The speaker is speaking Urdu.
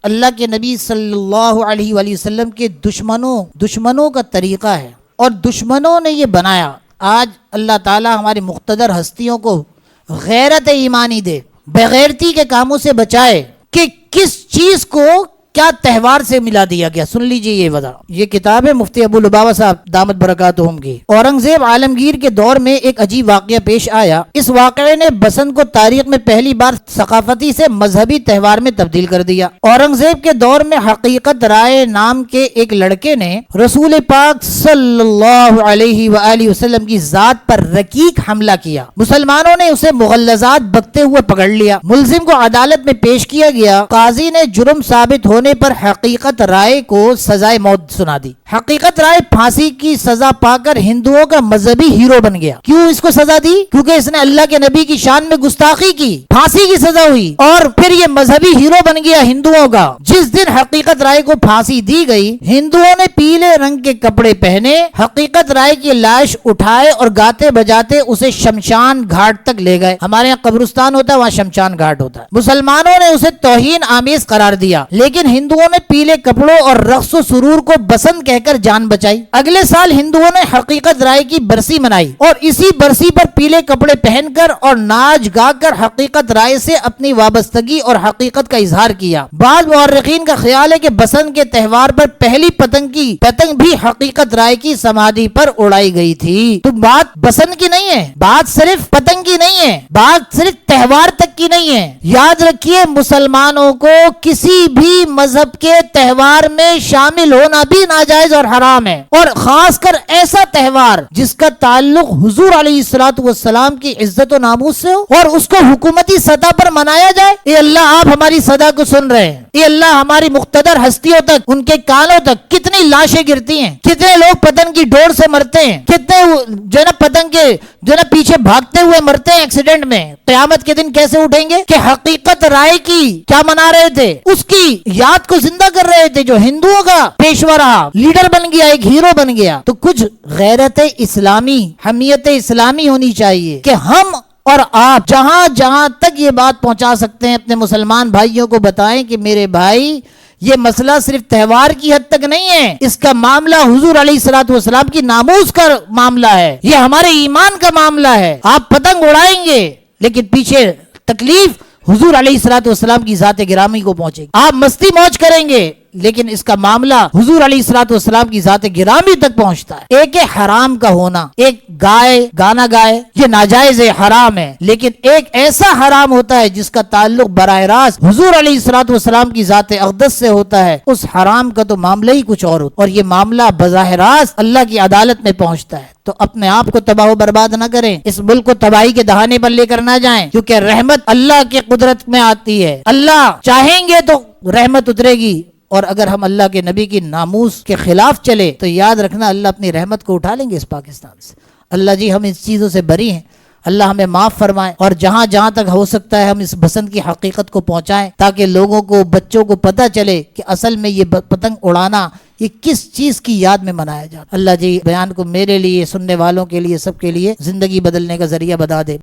اللہ کے نبی صلی اللہ علیہ وآلہ وسلم کے دشمنوں کا طریقہ ہے، اور دشمنوں نے یہ بنایا۔ آج اللہ تعالی ہماری مقتدر ہستیوں کو غیرت ایمانی دے، بغیرتی کے کاموں سے بچائے کہ کس چیز کو کیا تہوار سے ملا دیا گیا۔ سن لیجئے یہ وضع، یہ کتاب ہے مفتی ابو لبابہ صاحب دامت برکاتہم کی۔ اورنگزیب عالمگیر کے دور میں ایک عجیب واقعہ پیش آیا۔ اس واقعے نے بسنت کو تاریخ میں پہلی بار ثقافتی سے مذہبی تہوار میں تبدیل کر دیا۔ اورنگزیب کے دور میں حقیقت رائے نام کے ایک لڑکے نے رسول پاک صلی اللہ علیہ وآلہ وسلم کی ذات پر رقیق حملہ کیا۔ مسلمانوں نے اسے مغلظات بکتے ہوئے پکڑ لیا، ملزم کو عدالت میں پیش کیا گیا۔ قاضی نے جرم ثابت ہونے پر حقیقت رائے کو سزائے موت سنا دی۔ حقیقت رائے پھانسی کی سزا پا کر ہندوؤں کا مذہبی ہیرو بن گیا۔ کیوں اس کو سزا دی؟ کیونکہ اس نے اللہ کے نبی کی شان میں گستاخی کی، پھانسی کی سزا ہوئی، اور پھر یہ مذہبی ہیرو بن گیا ہندوؤں کا۔ جس دن حقیقت رائے کو پھانسی دی گئی، ہندوؤں نے پیلے رنگ کے کپڑے پہنے، حقیقت رائے کی لاش اٹھائے اور گاتے بجاتے اسے شمشان گھاٹ تک لے گئے۔ ہمارے یہاں قبرستان ہوتا ہے، وہاں شمشان گھاٹ ہوتا ہے۔ مسلمانوں نے اسے توہین آمیز قرار دیا، لیکن ہندوؤں نے پیلے کپڑوں اور رقص و سرور کو بسنت کہہ کر جان بچائی۔ اگلے سال ہندوؤں نے حقیقت رائے کی برسی منائی، اور اسی برسی پر پیلے کپڑے پہن کر اور ناچ گا کر حقیقت رائے سے اپنی وابستگی اور حقیقت کا اظہار کیا۔ بعض مورخین کا خیال ہے کہ بسنت کے تہوار پر پہلی پتنگ بھی حقیقت رائے کی سمادھی پر اڑائی گئی تھی۔ تو بات بسنت کی نہیں ہے، بات صرف پتنگ کی نہیں ہے، بات صرف تہوار تک کی نہیں ہے۔ یاد رکھیے، مسلمانوں کو کسی بھی مذہب کے تہوار میں شامل ہونا بھی ناجائز اور حرام ہے، اور خاص کر ایسا تہوار جس کا تعلق حضور علیہ الصلوۃ والسلام کی عزت و ناموس سے ہو اور اس کو حکومتی سطح پر منایا جائے۔ اے اللہ، آپ ہماری صدا کو سن رہے ہیں۔ اے اللہ، ہماری مقتدر ہستیوں تک، ان کے کانوں تک کتنی لاشیں گرتی ہیں، کتنے لوگ پتنگ کی ڈور سے مرتے ہیں، کتنے جو نا پتنگ کے جو نا پیچھے بھاگتے ہوئے مرتے ہیں ایکسیڈنٹ میں۔ قیامت کے دن کیسے اٹھیں گے کہ حقیقت رائے کی کیا منا رہے تھے، اس کی یاد کو زندہ کر رہے تھے، جو ہندوؤں کا پیشوا رہا، لیڈر بن گیا، ایک ہیرو بن گیا۔ تو کچھ غیرت اسلامی، حمیت اسلامی ہونی چاہیے کہ ہم اور آپ جہاں جہاں تک یہ بات پہنچا سکتے ہیں اپنے مسلمان بھائیوں کو بتائیں کہ میرے بھائی، یہ مسئلہ صرف تہوار کی حد تک نہیں ہے، اس کا معاملہ حضور علیہ الصلوۃ والسلام کی ناموس کا معاملہ ہے، یہ ہمارے ایمان کا معاملہ ہے۔ آپ پتنگ اڑائیں گے لیکن پیچھے تکلیف حضور علیہ الصلوۃ والسلام کی ذات گرامی کو پہنچے گی۔ آپ مستی موج کریں گے لیکن اس کا معاملہ حضور علیہ الصلوۃ والسلام کی ذات گرامی تک پہنچتا ہے۔ ایک ہے حرام کا ہونا، ایک گانا گائے، یہ ناجائز ہے، حرام ہے، لیکن ایک ایسا حرام ہوتا ہے جس کا تعلق براہ راست حضور علیہ الصلوۃ والسلام کی ذات اقدس سے ہوتا ہے۔ اس حرام کا تو معاملہ ہی کچھ اور ہوتا ہے، اور یہ معاملہ بظاہر راست اللہ کی عدالت میں پہنچتا ہے۔ تو اپنے آپ کو تباہ و برباد نہ کریں، اس ملک کو تباہی کے دہانے پر لے کر نہ جائیں، کیونکہ رحمت اللہ کی قدرت میں آتی ہے۔ اللہ چاہیں گے تو رحمت اترے گی، اور اگر ہم اللہ کے نبی کی ناموس کے خلاف چلے تو یاد رکھنا اللہ اپنی رحمت کو اٹھا لیں گے اس پاکستان سے۔ اللہ جی، ہم اس چیزوں سے بری ہیں، اللہ ہمیں معاف فرمائے، اور جہاں جہاں تک ہو سکتا ہے ہم اس بسنت کی حقیقت کو پہنچائیں تاکہ لوگوں کو، بچوں کو پتہ چلے کہ اصل میں یہ پتنگ اڑانا یہ کس چیز کی یاد میں منایا جاتا ہے۔ اللہ جی بیان کو میرے لیے، سننے والوں کے لیے، سب کے لیے زندگی بدلنے کا ذریعہ بنا دے۔